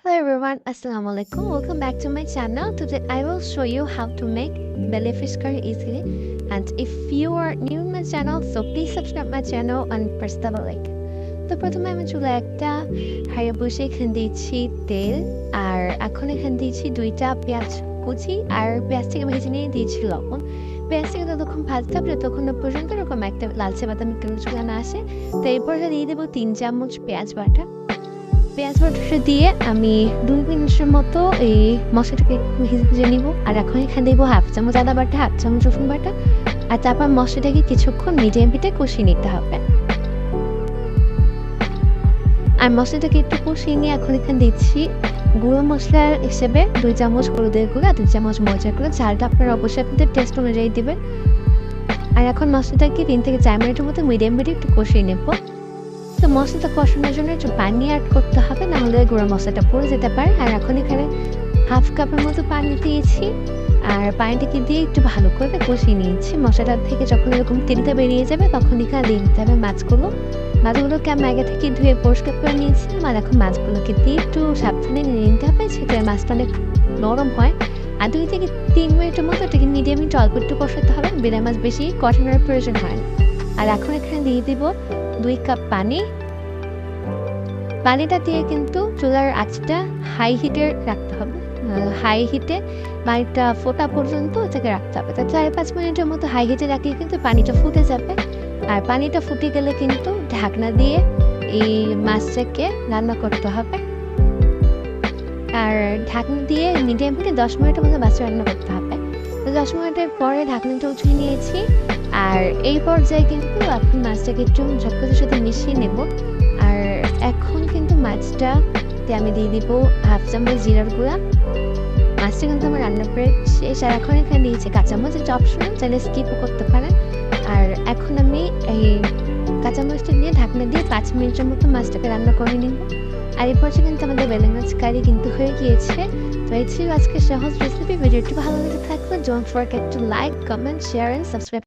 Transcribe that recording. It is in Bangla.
Hello everyone, Assalamu alaikum. Welcome back to my channel. Today I will show you how to make belly fish curry easily. And if you are new in my channel, so please subscribe my channel and press the bell icon. তো প্রথমে আমি চুলায় একটা হাঁড়ি বসিয়ে এখানে দিয়েছি তেল, আর এখন এখানে দিয়েছি 2টা পেঁয়াজ কুচি, আর পেঁয়াজটাকে ভেজে নিয়ে দিয়েছি লবণ। পেঁয়াজটাকে ততক্ষণ ভাজতে হবে যতক্ষণ না পর্যন্ত এরকম একটা লালচে বাদামি কালার চুলা না আসে। তো এরপর দিয়ে দেবো 3 চামচ পেঁয়াজ বাটা। পেঁয়াজ বাটাটা দিয়ে আমি 2 মিনিটের মতো এই মশলাটাকে ভেজে নিব। আর এখন এখানে দেবো 1/2 চামচ আদা বাটা, 1/2 চামচ রসুন বাটা, আর তারপর মশলাটাকে কিছুক্ষণ মিডিয়াম হিটে কষিয়ে নিতে হবে। আর মশলাটাকে একটু কষিয়ে নিয়ে এখন এখানে দিচ্ছি গুঁড়ো মশলার হিসেবে 2 চামচ হলুদের গুঁড়া, 2 চামচ মরিচের গুঁড়া। ঝালটা আপনারা অবশ্যই আপনাদের টেস্ট অনুযায়ী দিবেন। আর এখন মশলাটাকে 3 থেকে 4 মিনিটের মতো মিডিয়াম হিটে একটু কষিয়ে নেব। তো মশলাটা কষানোর জন্য একটু পানি অ্যাড করতে হবে, নাহলে গুঁড়ো মশলাটা পড়ে যেতে পারে। আর এখন এখানে 1/2 কাপের মতো পানি দিয়েছি, আর পানিটাকে দিয়ে একটু ভালো করে কষিয়ে নিয়েছি। মশলাটা থেকে যখন এরকম তেলটা বেরিয়ে যাবে তখন এখানে দিয়ে দিতে হবে মাছগুলোকে আমি আগে থেকে ধুয়ে পরিষ্কার করে নিয়েছিলাম। আর এখন মাছগুলোকে দিয়ে একটু সাবধানে নিয়ে নিতে হবে, সেটা মাছটা অনেক নরম হয়। আর 2 থেকে 3 মিনিটের মতো এটাকে মিডিয়াম হিটে অল্প একটু কষাতে হবে, বিনা মাছ বেশি কষানোর প্রয়োজন হয় না। আর এখন এখানে দিয়ে দিব 2 কাপ পানি। পানিটা দিয়ে কিন্তু চুলার আঁচটা হাই হিটে রাখতে হবে, হাই হিটে পানিটা ফোটা পর্যন্ত এটাকে রাখতে হবে। তা 4-5 মিনিটের মতো হাই হিটে রাখলে কিন্তু পানিটা ফুটে যাবে। আর পানিটা ফুটে গেলে কিন্তু ঢাকনা দিয়ে এই মাছটাকে রান্না করতে হবে। আর ঢাকনা দিয়ে মিডিয়াম হিটে 10 মিনিটের মতো মাছ রান্না করতে হবে। তো 10 মিনিটের পরে ঢাকনাটা উঠিয়ে নিয়েছি। আর এই পর্যায়ে কিন্তু আপনি মাছটাকে একটু সব কিছুর সাথে মিশিয়ে নেব। আর এখন কিন্তু মাছটাতে আমি দিয়ে দিব 1/2 চামচ জিরার গুঁড়া। মাছটা কিন্তু আমার রান্না করে শেষ। আর এখন এখানে দিয়েছি কাঁচামরিচ, এটা অপশনাল, চাইলে স্কিপও করতে পারেন। আর এখন আমি এই কাঁচামরিচটা দিয়ে ঢাকনা দিয়ে 5 মিনিটের মতো মাছটাকে রান্না করে নিব। আর এই পর্যায়ে কিন্তু আমাদের বেলে মাছ কারি কিন্তু হয়ে গিয়েছে। তো এই ছিল আজকে সহজ রেসিপি। ভিডিওটি ভালো লেগে থাকলে don't forget to like, comment, share and subscribe.